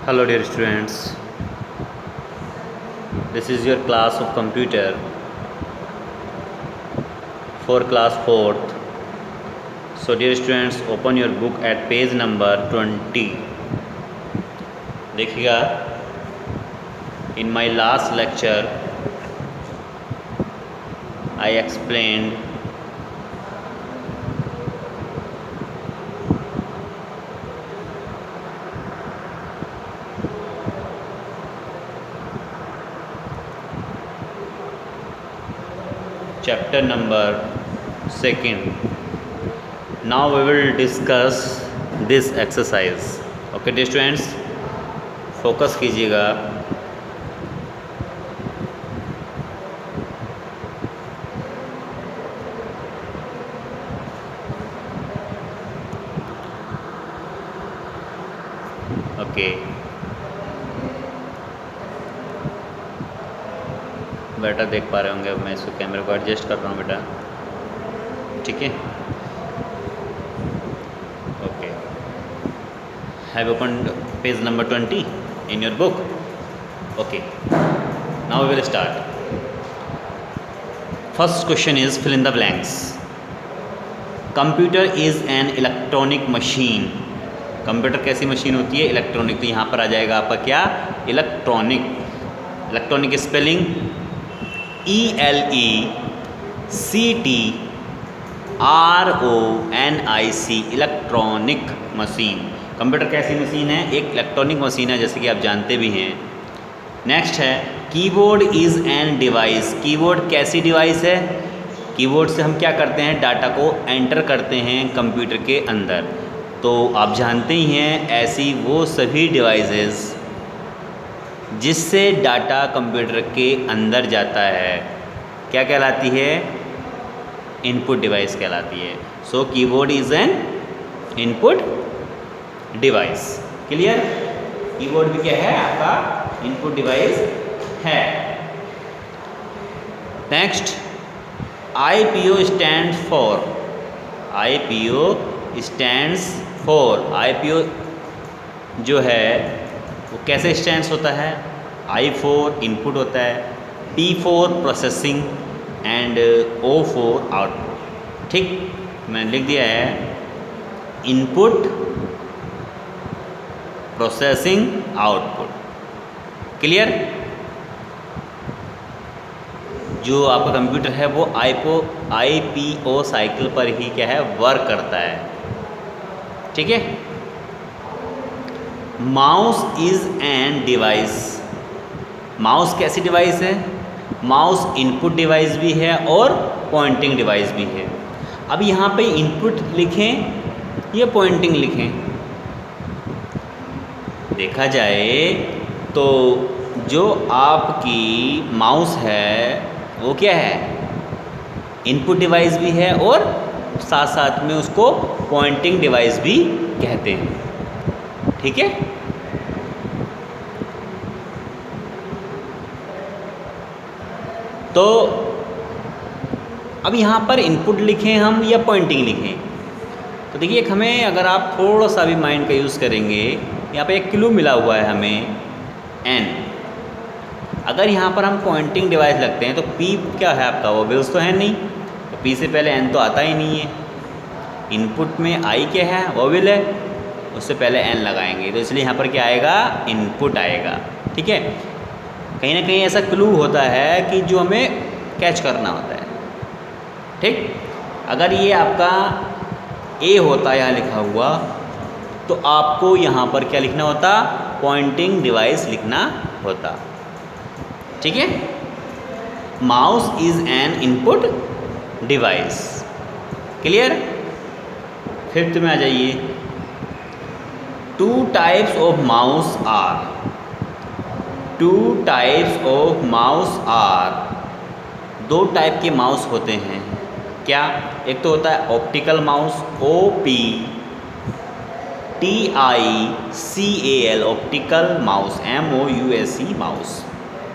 Hello dear students, this is your class of computer for class 4th. So dear students, open your book at page number 20. देखिएगा, in my last lecture I explained chapter number 2nd. Now we will discuss this exercise. Okay dear students, focus कीजिएगा. Okay, बेटा देख पा रहे होंगे. अब मैं इसको कैमरे को एडजस्ट कर रहा हूँ बेटा, ठीक है. Okay, have opened page number 20 in your book. Okay, now we will start. First question is fill in the blanks. Computer is an electronic machine. Computer कैसी मशीन होती है? इलेक्ट्रॉनिक. तो यहाँ पर आ जाएगा आपका क्या? Electronic. Electronic spelling ELECTRONIC, electronic machine. Computer कैसी मशीन है? एक इलेक्ट्रॉनिक मशीन है, जैसे कि आप जानते भी हैं. नेक्स्ट है keyboard is N device. Keyboard कैसी डिवाइस है? कीबोर्ड से हम क्या करते हैं? डाटा को एंटर करते हैं कंप्यूटर के अंदर. तो आप जानते ही हैं, ऐसी वो सभी डिवाइसेस जिससे डाटा कंप्यूटर के अंदर जाता है क्या कहलाती है? इनपुट डिवाइस कहलाती है. So keyboard is an input device. Clear? Keyboard भी क्या है? आपका इनपुट डिवाइस है. Next, IPO stands for. IPO stands for. IPO जो है वो कैसे स्टैंड्स होता है? I फॉर इनपुट होता है, P for processing and O for output. ठीक, मैंने लिख दिया है इनपुट, प्रोसेसिंग, आउटपुट. क्लियर? जो आपका कंप्यूटर है वो IPO साइकिल पर ही क्या है? वर्क करता है. ठीक है. Mouse is N device. Mouse कैसी डिवाइस है? माउस इनपुट डिवाइस भी है और पॉइंटिंग डिवाइस भी है. अब यहाँ पे इनपुट लिखें या पॉइंटिंग लिखें? देखा जाए तो जो आपकी माउस है वो क्या है? इनपुट डिवाइस भी है और साथ साथ में उसको पॉइंटिंग डिवाइस भी कहते हैं. ठीक है. तो अब यहाँ पर इनपुट लिखें हम या पॉइंटिंग लिखें? तो देखिए, हमें अगर आप थोड़ा सा भी माइंड का यूज़ करेंगे, यहाँ पे एक क्लू मिला हुआ है हमें N. अगर यहाँ पर हम पॉइंटिंग डिवाइस लगते हैं तो P क्या है आपका? वोवेल्स तो है नहीं, तो P से पहले N तो आता ही नहीं है. इनपुट में I क्या है? वोवेल है, उससे पहले N लगाएंगे, तो इसलिए यहाँ पर क्या आएगा? इनपुट आएगा. ठीक है. कहीं ना कहीं ऐसा क्लू होता है कि जो हमें कैच करना होता है. ठीक. अगर ये आपका A होता यहाँ लिखा हुआ, तो आपको यहाँ पर क्या लिखना होता? पॉइंटिंग डिवाइस लिखना होता. ठीक है. Mouse is an input device. Clear? Fifth में आ जाइए. 2 types of mouse are. 2 types of mouse are. 2 type के माउस होते हैं. क्या? एक तो होता है optical mouse, OPTICAL, optical mouse, MOUSE mouse.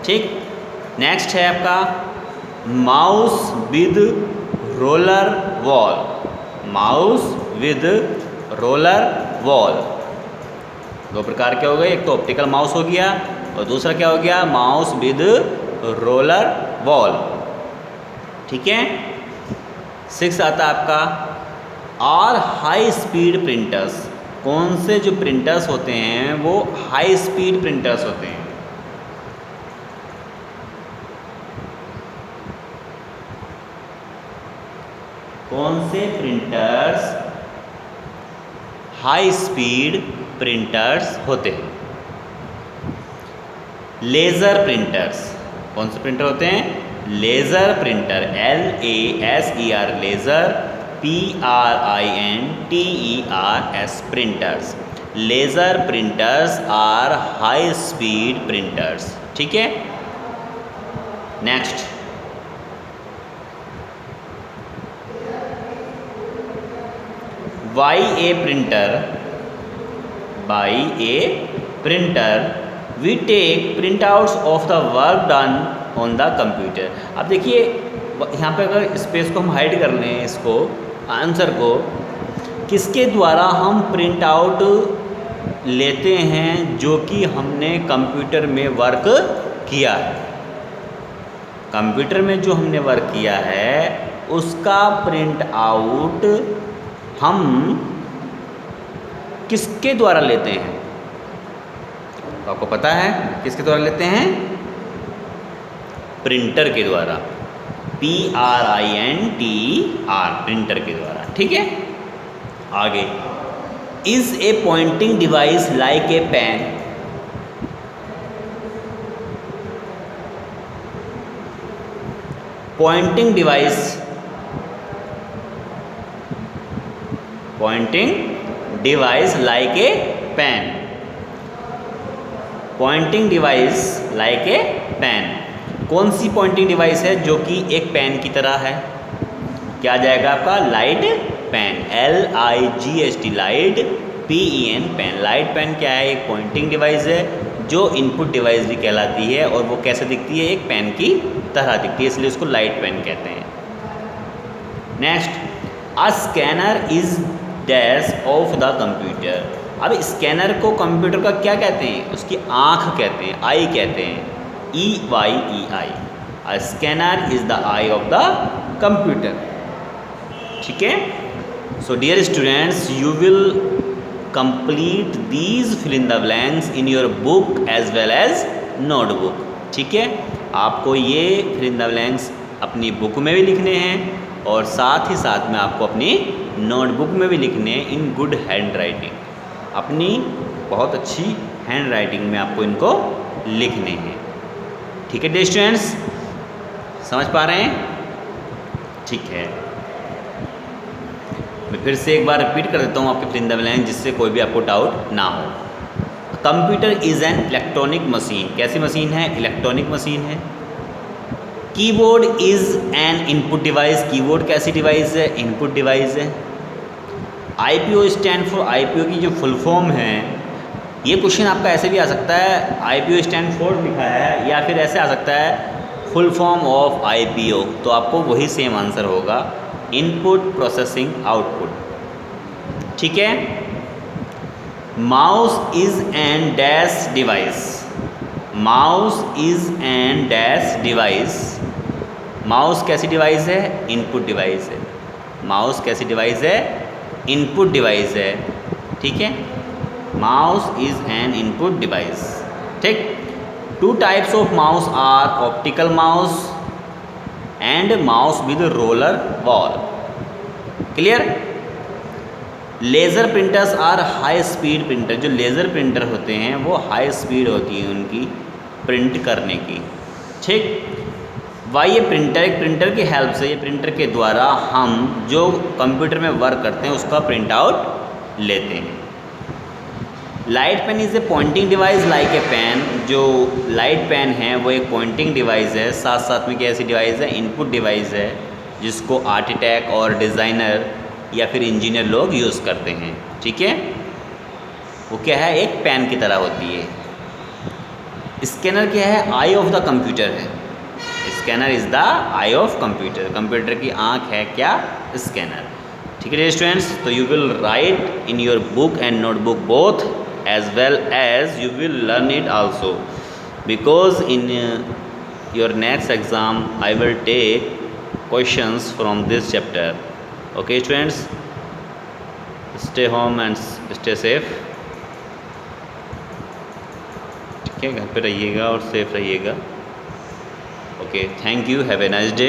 ठीक. नेक्स्ट है आपका mouse with roller ball. Mouse with roller ball. दो प्रकार के हो गए, एक तो ऑप्टिकल माउस हो गया और दूसरा क्या हो गया, माउस विद रोलर बॉल। ठीक है। 6 आता है आपका आर हाई स्पीड प्रिंटर्स। कौन से जो प्रिंटर्स होते हैं वो हाई स्पीड प्रिंटर्स होते हैं। कौन से प्रिंटर्स हाई स्पीड प्रिंटर्स होते हैं। Laser printers. कौन से प्रिंटर होते हैं, laser printer, LASER laser, PRINTERS printers. Laser printers are high speed printers. ठीक है। Next, by a printer we take printouts of the work done on the computer। अब देखिए यहाँ पे अगर स्पेस को हम हाइड कर लें, इसको आंसर को, किसके द्वारा हम प्रिंट आउट लेते हैं जो कि हमने कंप्यूटर में वर्क किया है। कंप्यूटर में जो हमने वर्क किया है उसका प्रिंट आउट हम किसके द्वारा लेते हैं, तो आपको पता है किसके द्वारा लेते हैं, प्रिंटर के द्वारा, PRINTER प्रिंटर के द्वारा। ठीक है। आगे, is a pointing device like a pen. Pointing device, pointing device like a pen. Pointing device like a pen. कौन सी पॉइंटिंग डिवाइस है जो कि एक पेन की तरह है, क्या आ जाएगा आपका, light pen, LIGHT light, PEN pen. Light pen क्या है, एक पॉइंटिंग डिवाइस है जो इनपुट डिवाइस भी कहलाती है और वो कैसे दिखती है, एक पेन की तरह दिखती है, इसलिए उसको लाइट पेन कहते हैं। Next, a scanner is dash of the computer. अब स्कैनर को कंप्यूटर का क्या कहते हैं, उसकी आँख कहते हैं, आई कहते हैं, EYEI। A scanner is the eye of the computer. ठीक है। So dear students, you will complete these fill in the blanks in your book as well as notebook. ठीक है। आपको ये फिल इन द ब्लैंक्स अपनी book में भी लिखने हैं और साथ ही साथ में आपको अपनी नोटबुक में भी लिखने हैं इन गुड हैंड राइटिंग। अपनी बहुत अच्छी हैंड राइटिंग में आपको इनको लिखने हैं। ठीक है डियर स्टूडेंट्स, समझ पा रहे हैं? ठीक है। मैं फिर से एक बार रिपीट कर देता हूँ आपके फिल इन द ब्लैंक, जिससे कोई भी आपको डाउट ना हो। Computer is an electronic machine. कैसी मशीन है, इलेक्ट्रॉनिक मशीन है। Keyboard is an input device. Keyboard कैसी डिवाइस है, इनपुट डिवाइस है। IPO स्टैंड फॉर, IPO की जो फुल फॉर्म है, ये क्वेश्चन आपका ऐसे भी आ सकता है, IPO स्टैंड फॉर लिखा है, या फिर ऐसे आ सकता है फुल फॉर्म ऑफ IPO, तो आपको वही सेम आंसर होगा, इनपुट प्रोसेसिंग आउटपुट। ठीक है। Mouse is an dash device. Mouse is an dash device. Mouse कैसी डिवाइस है, इनपुट डिवाइस है। माउस कैसी डिवाइस है, इनपुट डिवाइस है। ठीक है। Mouse is an input device. ठीक। 2 types of mouse are optical mouse and mouse with roller ball. Clear. Laser printers are high speed printer. जो लेज़र प्रिंटर होते हैं वो हाई स्पीड होती है उनकी प्रिंट करने की। ठीक। वाई ये प्रिंटर, एक प्रिंटर की हेल्प से, ये प्रिंटर के द्वारा हम जो कंप्यूटर में वर्क करते हैं उसका प्रिंट आउट लेते हैं। Light pen is a pointing device like a pen. जो लाइट पेन है वो एक पॉइंटिंग डिवाइस है, साथ साथ में कैसी डिवाइस है, इनपुट डिवाइस है, जिसको आर्किटेक्ट और डिज़ाइनर या फिर इंजीनियर लोग यूज़ करते हैं। ठीक है। वो क्या है, एक पेन की तरह होती है। स्कैनर क्या है, आई ऑफ द कंप्यूटर है। Scanner is the eye of computer. Computer की आँख है क्या, स्कैनर। ठीक है डियर स्टूडेंट्स, तो you will write in your book and notebook both as well as you will learn it also, because in your next exam I will take questions from this chapter. Okay students, stay home and stay safe. ठीक है, घर पे रहिएगा और safe रहिएगा. Okay, thank you, have a nice day.